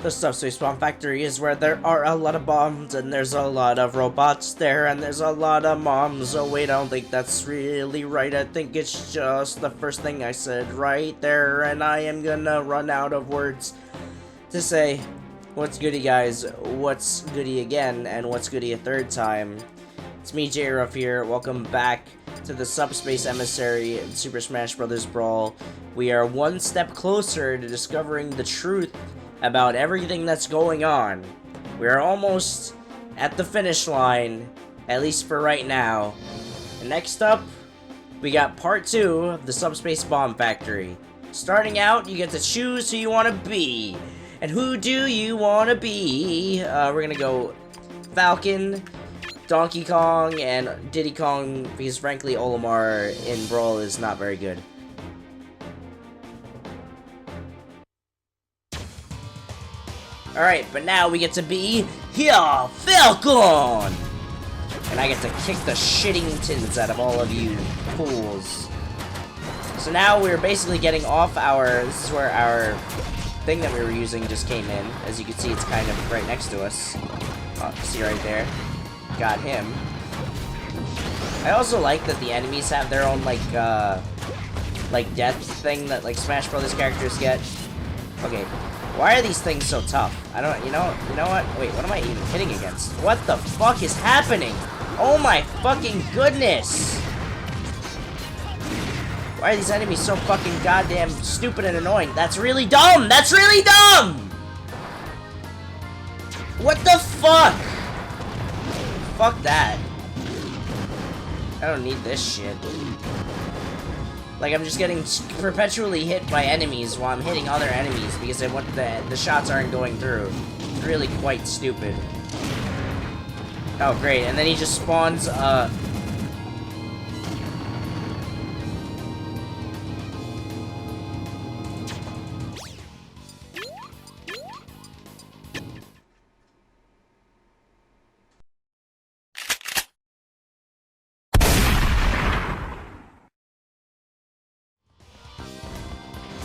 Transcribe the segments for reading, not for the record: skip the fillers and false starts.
The Subspace Bomb Factory is where there are a lot of bombs, and there's a lot of robots there, and there's a lot of moms. Oh wait, I don't think that's really right. I think it's just the first thing I said right there, and I am gonna run out of words to say. What's goody, guys? What's goody again, and what's goody a third time? It's me, Ruff here. Welcome back to the Subspace Emissary in Super Smash Bros. Brawl. We are one step closer to discovering the truth about everything that's going on. We're almost at the finish line, at least for right now. And next up, we got part 2 of the Subspace Bomb Factory. Starting out, you get to choose who you want to be. And who do you want to be? We're gonna go Falcon, Donkey Kong, and Diddy Kong, because frankly, Olimar in Brawl is not very good. Alright, but now we get to be here, Falcon! And I get to kick the shitting-tins out of all of you fools. So now we're basically getting off our, this is where our thing that we were using just came in. As you can see, it's kind of right next to us. See right there. Got him. I also like that the enemies have their own, like death thing that, like, Smash Brothers characters get. Okay. Why are these things so tough? I don't, you know what? Wait, what am I even hitting against? What the fuck is happening? Oh my fucking goodness! Why are these enemies so fucking goddamn stupid and annoying? That's really dumb! That's really dumb! What the fuck? Fuck that. I don't need this shit. Like, I'm just getting perpetually hit by enemies while I'm hitting other enemies because the shots aren't going through. It's really quite stupid. Oh, great. And then he just spawns,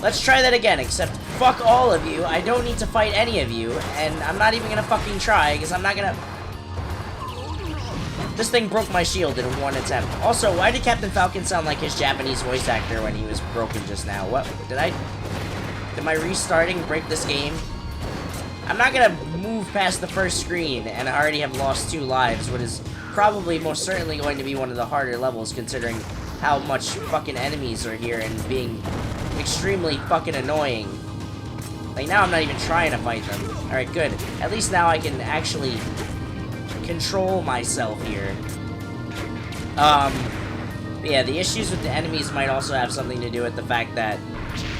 Let's try that again, except fuck all of you. I don't need to fight any of you, and I'm not even gonna fucking try, because I'm not gonna... This thing broke my shield in one attempt. Also, why did Captain Falcon sound like his Japanese voice actor when he was broken just now? What? Did my restarting break this game? I'm not gonna move past the first screen, and I already have lost 2 lives, what is probably most certainly going to be one of the harder levels, considering how much fucking enemies are here and being extremely fucking annoying. Like, now I'm not even trying to fight them. Alright, good. At least now I can actually control myself here. Yeah, the issues with the enemies might also have something to do with the fact that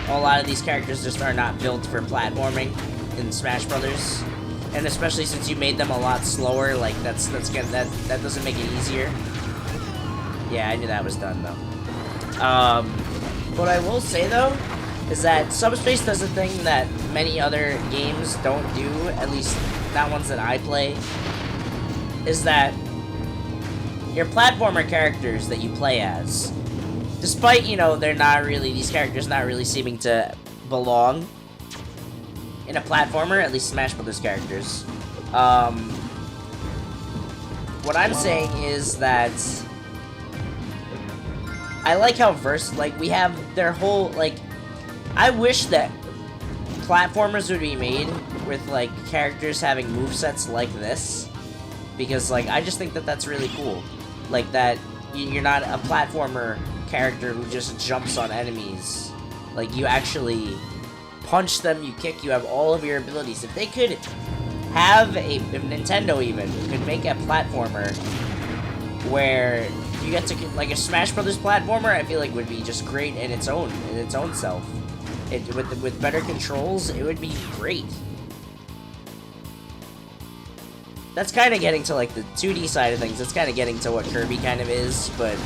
a lot of these characters just are not built for platforming in Smash Brothers. And especially since you made them a lot slower, like, that doesn't make it easier. Yeah, I knew that was done, though. What I will say, though, is that Subspace does a thing that many other games don't do, at least not ones that I play, is that your platformer characters that you play as, despite, you know, these characters not really seeming to belong in a platformer, at least Smash Brothers characters, what I'm saying is that I like how we have their whole, like, I wish that platformers would be made with, like, characters having movesets like this, because, like, I just think that that's really cool. Like, that you're not a platformer character who just jumps on enemies. Like, you actually punch them, you kick, you have all of your abilities. If they could have if Nintendo even could make a platformer where you get to, like, a Smash Brothers platformer, I feel like would be just great in its own self. With better controls, it would be great. That's kind of getting to, like, the 2D side of things. It's kind of getting to what Kirby kind of is, but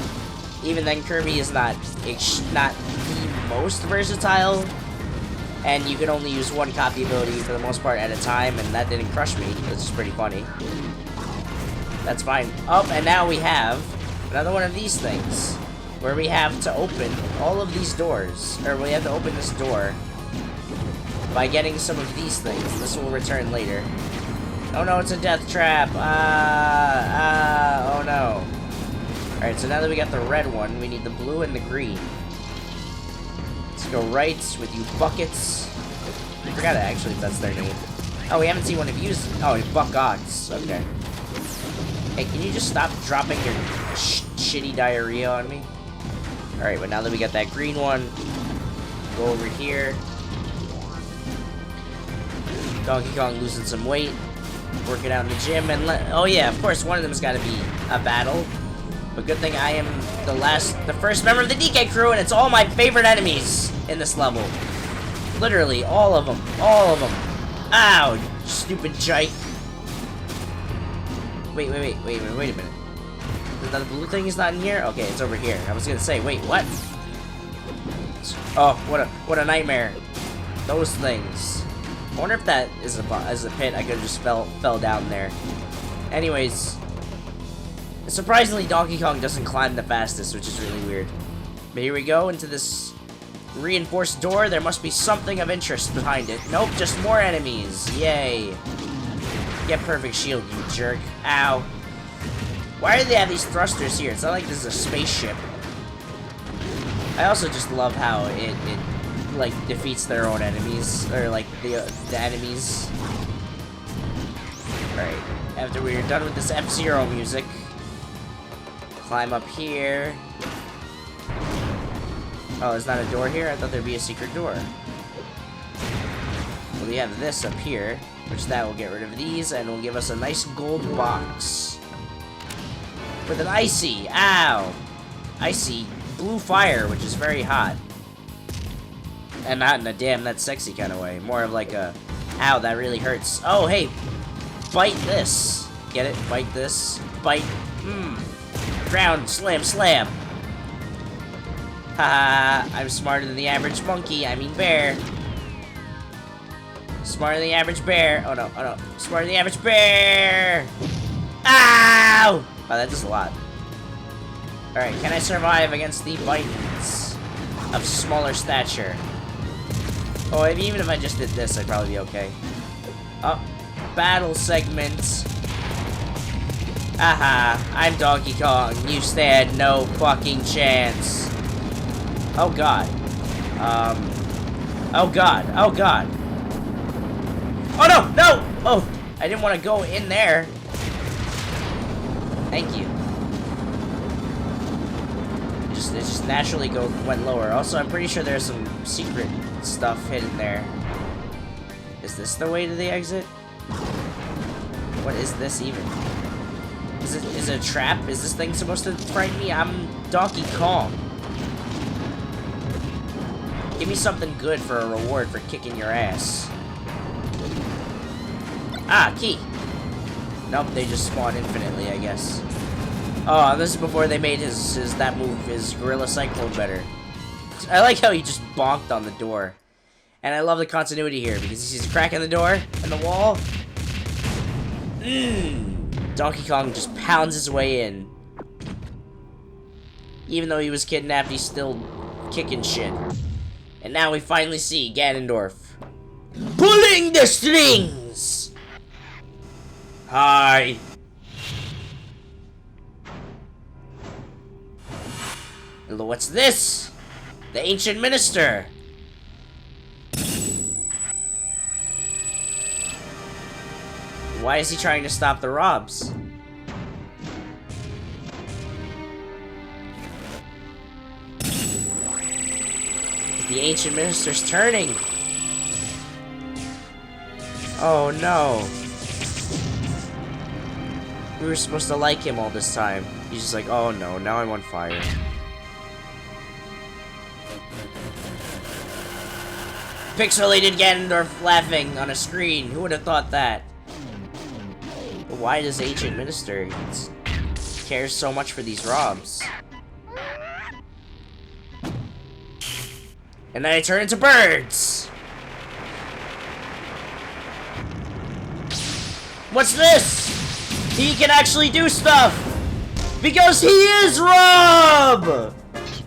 even then, Kirby is not the most versatile, and you can only use one copy ability for the most part at a time, and that didn't crush me, which is pretty funny. That's fine. Oh, and now we have another one of these things, where we have to open all of these doors, or we have to open this door by getting some of these things. This will return later. Oh no, it's a death trap. Oh no. Alright, so now that we got the red one, we need the blue and the green. Let's go right with you buckets. I forgot actually if that's their name. Oh, we haven't seen one of you. Oh, buckets. Okay. Hey, can you just stop dropping your shitty diarrhea on me? Alright, but now that we got that green one, go over here. Donkey Kong losing some weight. Working out in the gym. And oh yeah, of course, one of them's got to be a battle. But good thing I am the first member of the DK crew, and it's all my favorite enemies in this level. Literally, all of them. All of them. Ow, stupid jike. Wait a minute. The blue thing is not in here? Okay, it's over here. I was gonna say, wait, what? Oh, what a nightmare. Those things. I wonder if that is a pit. I could have just fell down there. Anyways, surprisingly, Donkey Kong doesn't climb the fastest, which is really weird. But here we go into this reinforced door. There must be something of interest behind it. Nope, just more enemies. Yay. Get perfect shield, you jerk. Ow. Why do they have these thrusters here? It's not like this is a spaceship. I also just love how it like defeats their own enemies, or like the enemies. Alright, after we're done with this F-Zero music, climb up here. Oh, there's not a door here? I thought there'd be a secret door. Well, we have this up here, which that will get rid of these, and will give us a nice gold box. With an icy, ow! Icy blue fire, which is very hot. And not in a damn that sexy kind of way. More of like a, ow, that really hurts. Oh, hey, bite this. Get it? Bite this. Bite. Ground. Slam, slam. Haha, I'm smarter than the average monkey. I mean bear. Smarter than the average bear. Oh no, oh no. Smarter than the average bear. Ow! Wow, that does a lot. Alright, can I survive against the bitings of smaller stature? Oh, even if I just did this, I'd probably be okay. Oh, battle segments. Aha, I'm Donkey Kong. You stand no fucking chance. Oh god. Oh god. Oh god. Oh no! No! Oh, I didn't want to go in there. Thank you. It just naturally went lower. Also, I'm pretty sure there's some secret stuff hidden there. Is this the way to the exit? What is this even? Is it a trap? Is this thing supposed to frighten me? I'm Donkey Kong. Give me something good for a reward for kicking your ass. Ah, key. Nope, they just spawn infinitely, I guess. Oh, this is before they made his Gorilla Cyclone better. I like how he just bonked on the door. And I love the continuity here, because he sees a crack in the door, and the wall. Donkey Kong just pounds his way in. Even though he was kidnapped, he's still kicking shit. And now we finally see Ganondorf pulling the strings! Hi! What's this? The Ancient Minister! Why is he trying to stop the R.O.Bs? The Ancient Minister's turning! Oh no! We were supposed to like him all this time. He's just like, oh no, now I'm on fire. Pixelated Ganondorf laughing on a screen. Who would have thought that? But why does Ancient Minister cares so much for these R.O.Bs? And then I turn into birds! What's this? He can actually do stuff! Because he is R.O.B!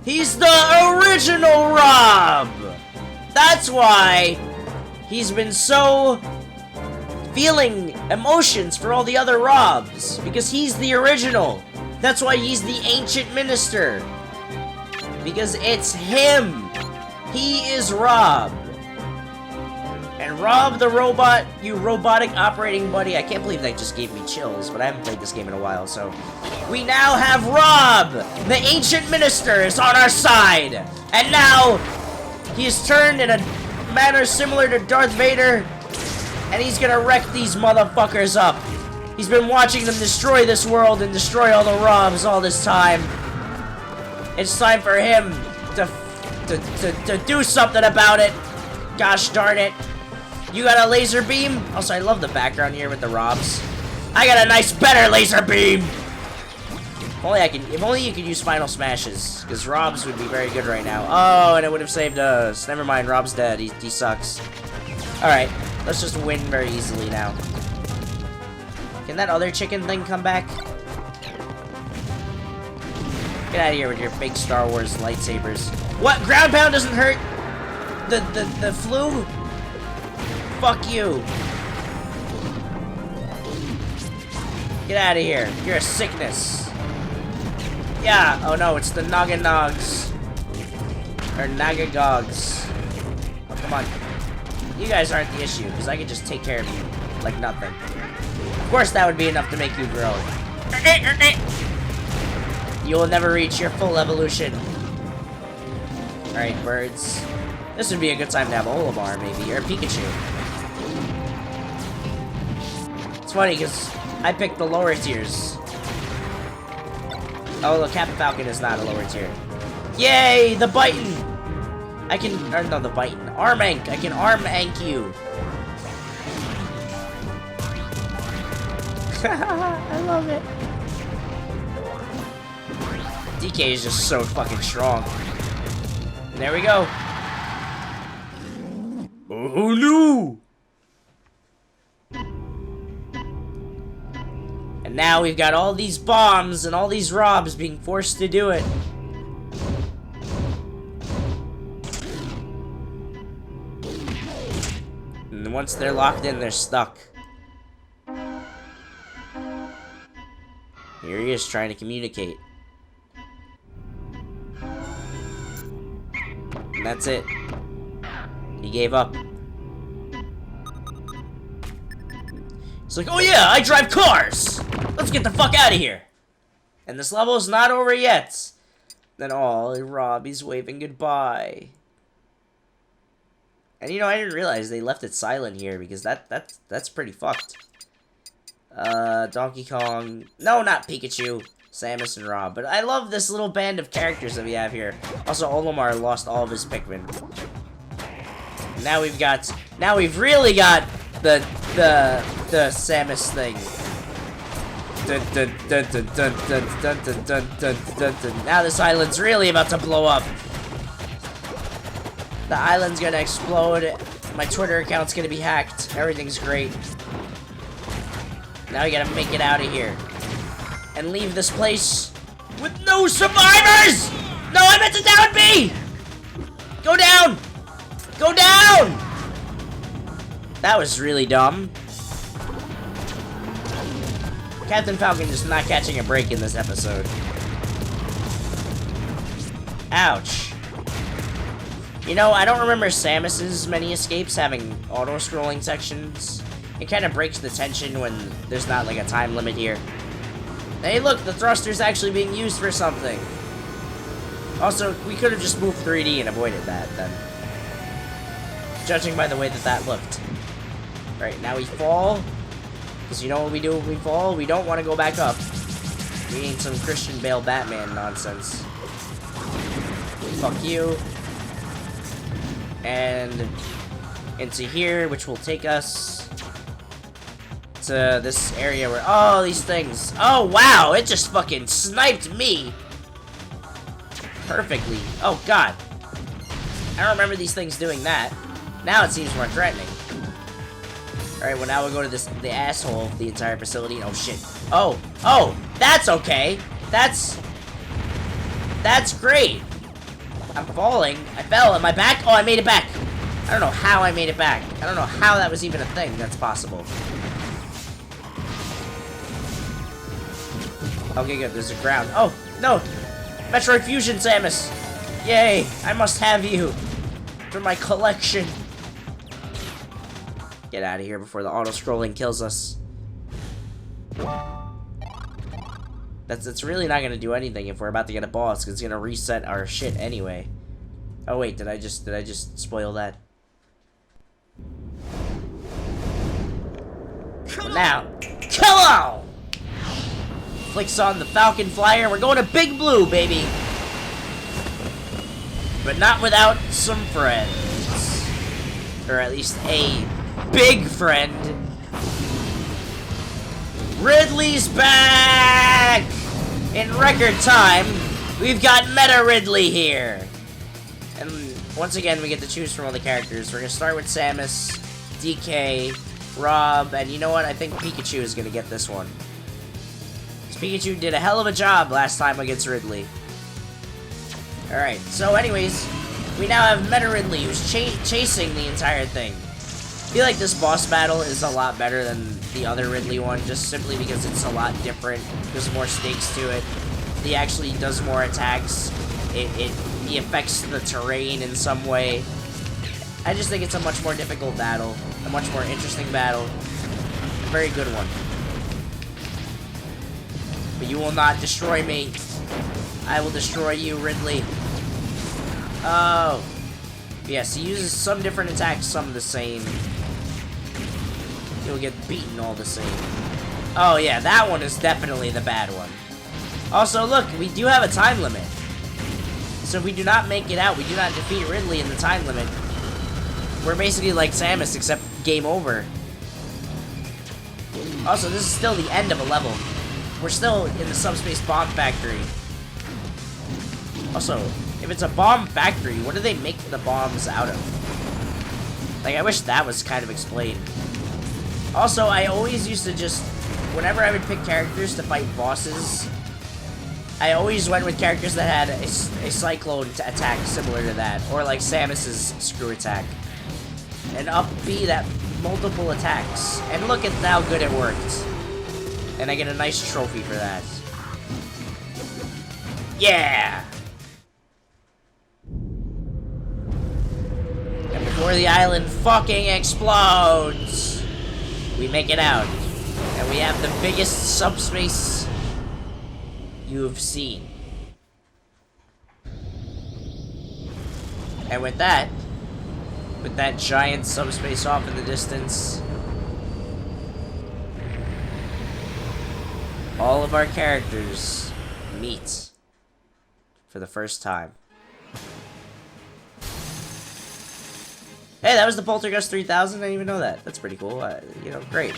He's the original R.O.B! That's why He's been so feeling emotions for all the other Robs because he's the original. That's why he's the ancient minister. Because it's him. He is R.O.B. And R.O.B the robot, you robotic operating buddy. I can't believe that just gave me chills, but I haven't played this game in a while, so. We now have R.O.B. The ancient minister is on our side. And now, he's turned in a manner similar to Darth Vader. And he's gonna wreck these motherfuckers up. He's been watching them destroy this world and destroy all the R.O.Bs all this time. It's time for him to do something about it. Gosh darn it. You got a laser beam? Also, I love the background here with the R.O.Bs. I got a nice, better laser beam! If only you could use final smashes, because R.O.Bs would be very good right now. Oh, and it would have saved us. Never mind, R.O.B's dead. He sucks. Alright, let's just win very easily now. Can that other chicken thing come back? Get out of here with your big Star Wars lightsabers. What? Ground pound doesn't hurt? The flu? Fuck you. Get out of here. You're a sickness. Yeah. Oh no, it's the Naganogs. Or Nagagogs. Oh, come on. You guys aren't the issue, because I can just take care of you like nothing. Of course that would be enough to make you grow. You will never reach your full evolution. Alright, birds. This would be a good time to have a Olimar, maybe, or a Pikachu. It's funny, because I picked the lower tiers. Oh, the Captain Falcon is not a lower tier. Yay, the Biting! I can, or no, the Biting. Armank! I can Armank you! I love it. DK is just so fucking strong. And there we go. Oh no! And now we've got all these bombs and all these R.O.Bs being forced to do it. And once they're locked in, they're stuck. Here he is trying to communicate. And that's it. He gave up. It's like, oh yeah, I drive cars! Let's get the fuck out of here! And this level's not over yet. Then all R.O.B's waving goodbye. And you know, I didn't realize they left it silent here because that's pretty fucked. Donkey Kong. No, not Pikachu. Samus and R.O.B. But I love this little band of characters that we have here. Also, Olimar lost all of his Pikmin. Now we've really got the Samus thing. Now this island's really about to blow up. The island's gonna explode. My Twitter account's gonna be hacked. Everything's great. Now we gotta make it out of here. And leave this place with no survivors! No, I meant to down B! Go down! Go down! That was really dumb. Captain Falcon just not catching a break in this episode. Ouch. You know, I don't remember Samus's many escapes having auto-scrolling sections. It kind of breaks the tension when there's not like a time limit here. Hey look, the thruster's actually being used for something. Also, we could have just moved 3D and avoided that then. Judging by the way that looked. Right, now we fall. Because you know what we do when we fall? We don't want to go back up. We need some Christian Bale Batman nonsense. Fuck you. And into here, which will take us to this area where, oh, these things. Oh, wow, it just fucking sniped me. Perfectly. Oh, God. I don't remember these things doing that. Now it seems more threatening. Alright, well now we'll go to the asshole of the entire facility. Oh, shit. Oh, that's okay. That's great. I'm falling. I fell. Am I back? Oh, I made it back. I don't know how I made it back. I don't know how that was even a thing that's possible. Okay, good. There's a ground. Oh, no! Metroid Fusion, Samus! Yay! I must have you for my collection. Get out of here before the auto-scrolling kills us. That's really not gonna do anything if we're about to get a boss, because it's gonna reset our shit anyway. Oh wait, did I just spoil that? But now, come on! Flicks on the Falcon Flyer. We're going to Big Blue, baby. But not without some friends, or at least a big friend. Ridley's back! In record time, we've got Meta Ridley here. And once again, we get to choose from all the characters. We're gonna start with Samus, DK, R.O.B, and you know what? I think Pikachu is gonna get this one. Because Pikachu did a hell of a job last time against Ridley. Alright, so anyways, we now have Meta Ridley, who's chasing the entire thing. I feel like this boss battle is a lot better than the other Ridley one, just simply because it's a lot different. There's more stakes to it. He actually does more attacks. He affects the terrain in some way. I just think it's a much more difficult battle, a much more interesting battle, a very good one. But you will not destroy me. I will destroy you, Ridley. Oh. Yes, he uses some different attacks, some the same. You'll get beaten all the same. Oh yeah, that one is definitely the bad one. Also, look, we do have a time limit. So if we do not make it out, we do not defeat Ridley in the time limit, we're basically like Samus, except game over. Also, this is still the end of a level. We're still in the Subspace bomb factory. Also, if it's a bomb factory, what do they make the bombs out of? Like, I wish that was kind of explained. Also, I always used to just, whenever I would pick characters to fight bosses, I always went with characters that had a cyclone attack similar to that, or like Samus's screw attack. And up B that multiple attacks. And look at how good it worked. And I get a nice trophy for that. Yeah! And before the island fucking explodes, we make it out. And we have the biggest subspace you've seen. And with that giant subspace off in the distance, all of our characters meet for the first time. Hey, that was the Poltergust 3000. I didn't even know that. That's pretty cool. You know, great.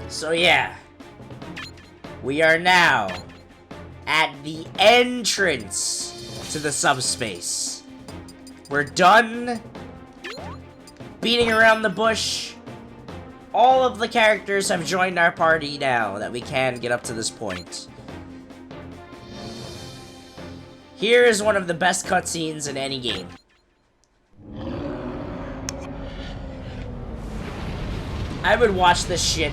So yeah, we are now at the entrance to the subspace. We're done beating around the bush. All of the characters have joined our party now that we can get up to this point. Here is one of the best cutscenes in any game. I would watch this shit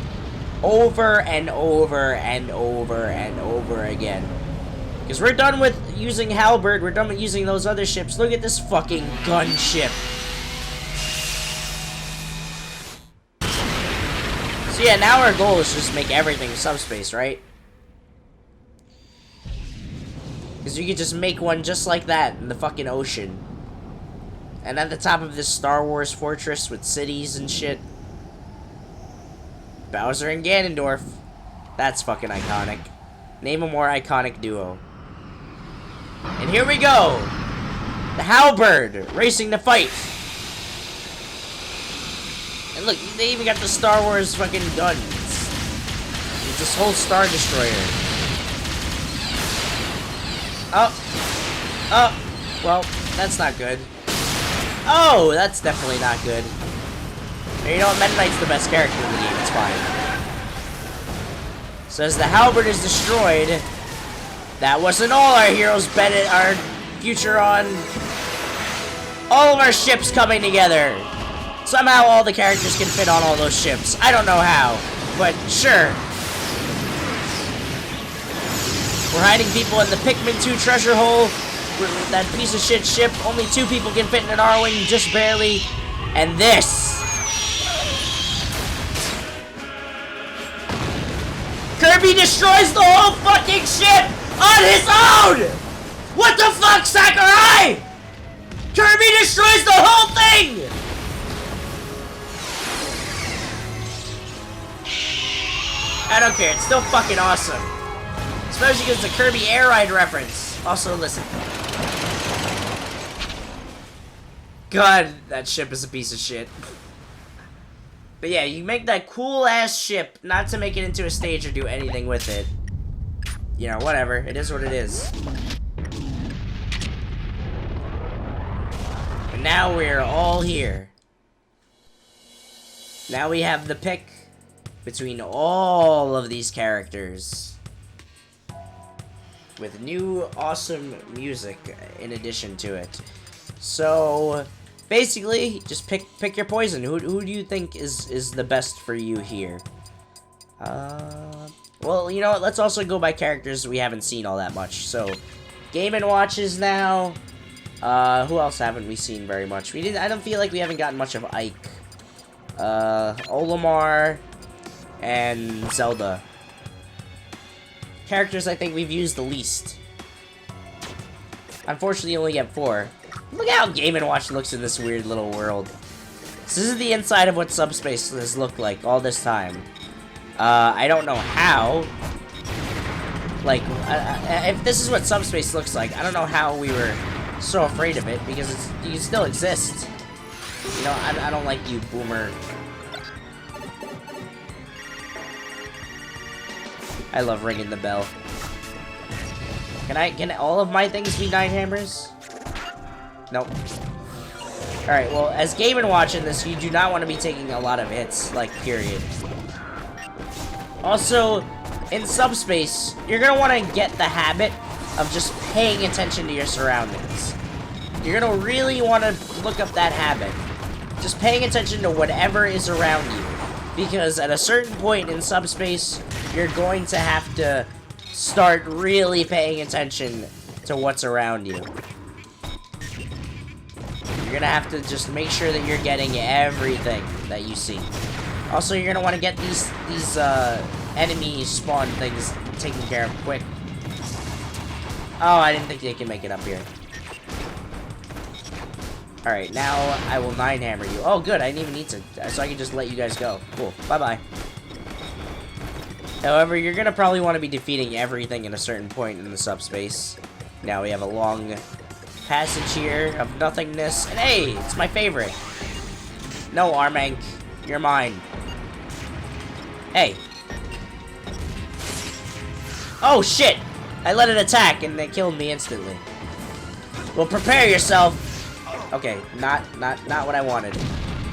over and over and over and over again. Because we're done with using Halberd, we're done with using those other ships. Look at this fucking gunship. So yeah, now our goal is just make everything subspace, right? Because you could just make one just like that in the fucking ocean. And at the top of this Star Wars fortress with cities and shit. Bowser and Ganondorf. That's fucking iconic. Name a more iconic duo. And here we go! The Halberd racing to fight. And look, they even got the Star Wars fucking guns. It's this whole Star Destroyer. Oh, well, that's not good. Oh, that's definitely not good. And you know what, Meta Knight's the best character in the game, it's fine. So as the Halberd is destroyed, that wasn't all our heroes bet our future on. All of our ships coming together. Somehow all the characters can fit on all those ships. I don't know how, but sure. We're hiding people in the Pikmin 2 treasure hole. With that piece of shit ship. Only 2 people can fit in an R-Wing, just barely. And this. Kirby destroys the whole fucking ship on his own! What the fuck, Sakurai? Kirby destroys the whole thing! I don't care, it's still fucking awesome. Especially because it's a Kirby Air Ride reference. Also, listen. God, that ship is a piece of shit. But yeah, you make that cool-ass ship, not to make it into a stage or do anything with it. You know, whatever. It is what it is. But now we're all here. Now we have the pick between all of these characters. With new, awesome music in addition to it. So... basically, just pick your poison. Who do you think is the best for you here? Well, you know what? Let's also go by characters we haven't seen all that much. So, Game & Watches now. Who else haven't we seen very much? I don't feel like we haven't gotten much of Ike. Olimar and Zelda. Characters I think we've used the least. Unfortunately, you only get 4. Look at how Game & Watch looks in this weird little world. This is the inside of what Subspace has looked like all this time. I don't know how. Like, if this is what Subspace looks like, I don't know how we were so afraid of it, because you still exist. You know, I don't like you, boomer. I love ringing the bell. Can all of my things be 9 hammers? Nope. Alright, well, as Game & Watch in this, you do not want to be taking a lot of hits, like, period. Also, in Subspace, you're going to want to get the habit of just paying attention to your surroundings. You're going to really want to look up that habit. Just paying attention to whatever is around you. Because at a certain point in Subspace, you're going to have to start really paying attention to what's around you. You're gonna have to just make sure that you're getting everything that you see. Also, you're gonna want to get these enemy spawn things taken care of quick. Oh, I didn't think they can make it up here. Alright, now I will 9 hammer you. Oh, good, I didn't even need to, so I can just let you guys go. Cool, bye-bye. However, you're gonna probably want to be defeating everything at a certain point in the Subspace. Now we have a long passage here of nothingness, and hey, it's my favorite. No, Armank, you're mine. Hey. Oh shit! I let it attack and it killed me instantly. Well, prepare yourself. Okay, not what I wanted.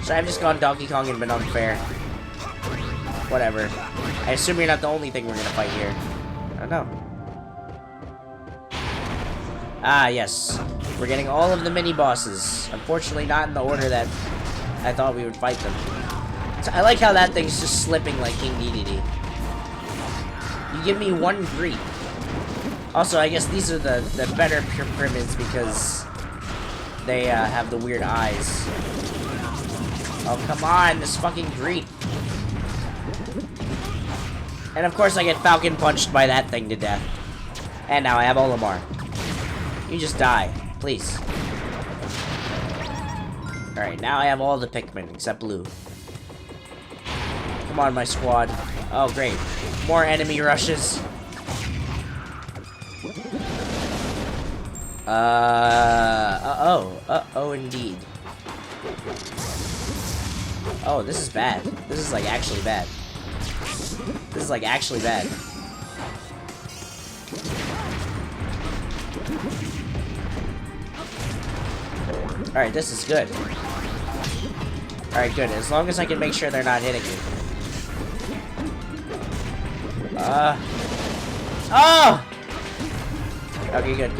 Should I have just gone Donkey Kong and been unfair? Whatever. I assume you're not the only thing we're gonna fight here. I don't know. Ah, yes. We're getting all of the mini-bosses. Unfortunately, not in the order that I thought we would fight them. So I like how that thing's just slipping like King Dedede. You give me 1 grief. Also, I guess these are the better pyramids because they have the weird eyes. Oh, come on, this fucking grief. And of course I get Falcon punched by that thing to death. And now I have Olimar. You just die, please. Alright, now I have all the Pikmin except Blue. Come on, my squad. Oh, great. More enemy rushes. Uh-oh, indeed. Oh, this is bad. This is, like, actually bad. This is, like, actually bad. Alright, this is good. Alright, good. As long as I can make sure they're not hitting me. Oh! Okay, good.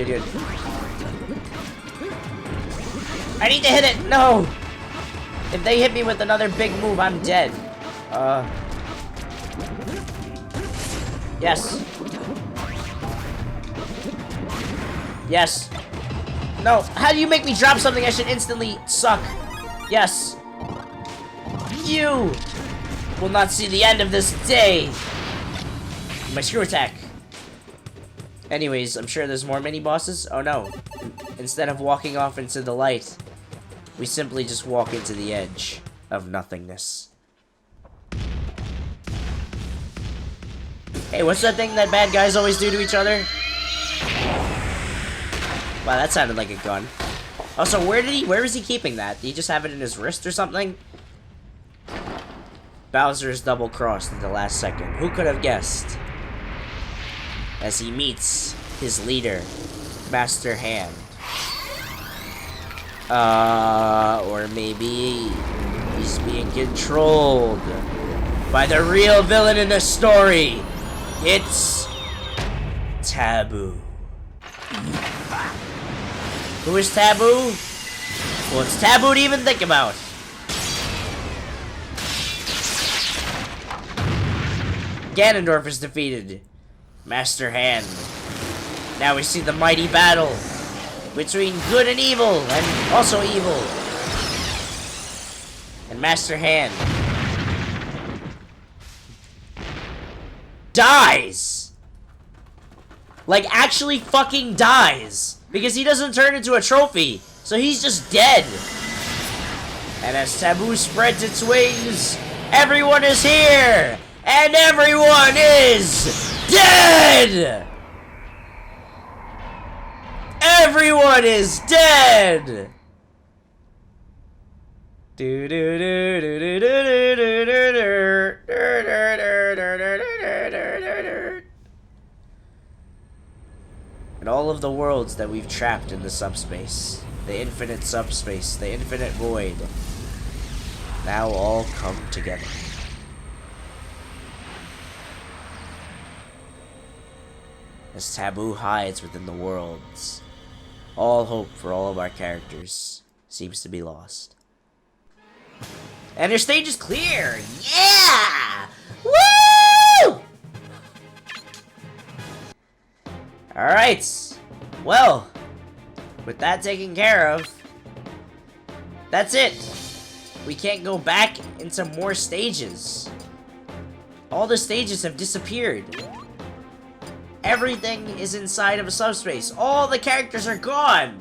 I need to hit it! No! If they hit me with another big move, I'm dead. Yes. Yes. No, how do you make me drop something I should instantly suck? Yes. You will not see the end of this day. My screw attack. Anyways, I'm sure there's more mini-bosses. Oh no. Instead of walking off into the light, we simply just walk into the edge of nothingness. Hey, what's that thing that bad guys always do to each other? Wow, that sounded like a gun. Also, where is he keeping that? Did he just have it in his wrist or something? Bowser is double-crossed at the last second. Who could have guessed? As he meets his leader, Master Hand. Or maybe he's being controlled by the real villain in the story. It's Taboo. Who is Taboo? Well, it's taboo to even think about. Ganondorf is defeated. Master Hand. Now we see the mighty battle between good and evil, and also evil. And Master Hand dies. Like, actually fucking dies. Because he doesn't turn into a trophy. So he's just dead. And as Taboo spreads its wings, everyone is here! And everyone is dead! Everyone is dead! And all of the worlds that we've trapped in the subspace, the infinite subspace, the infinite void, now all come together. As Taboo hides within the worlds, all hope for all of our characters seems to be lost. And their stage is clear! Yeah! Woo! Alright. Well, with that taken care of, that's it. We can't go back into more stages. All the stages have disappeared. Everything is inside of a subspace. All the characters are gone.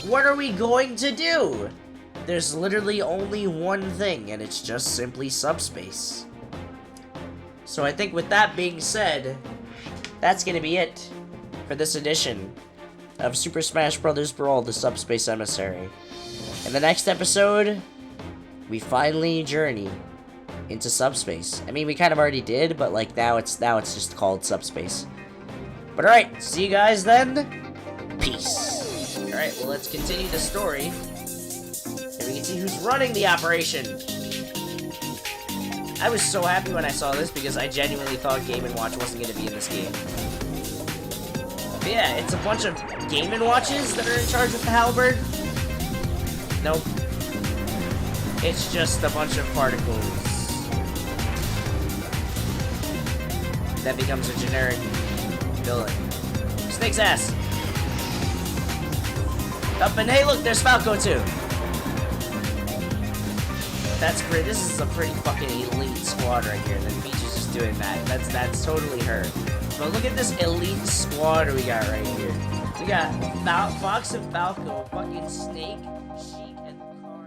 What are we going to do? There's literally only one thing, and it's just simply subspace. So I think with that being said, that's gonna be it for this edition of Super Smash Bros. Brawl, the Subspace Emissary. In the next episode, we finally journey into subspace. I mean, we kind of already did, but like now it's just called subspace. But alright, see you guys then. Peace. Alright, well, let's continue the story. And we can see who's running the operation. I was so happy when I saw this because I genuinely thought Game & Watch wasn't going to be in this game. But yeah, it's a bunch of Game & Watches that are in charge of the halberd. Nope. It's just a bunch of particles. That becomes a generic villain. Snake's ass. Up and hey look, there's Falco too. That's pretty. This is a pretty fucking elite squad right here. Then Peach is just doing that. That's totally her. But look at this elite squad we got right here. We got Fox and Falco, fucking Snake, Sheik, and Car.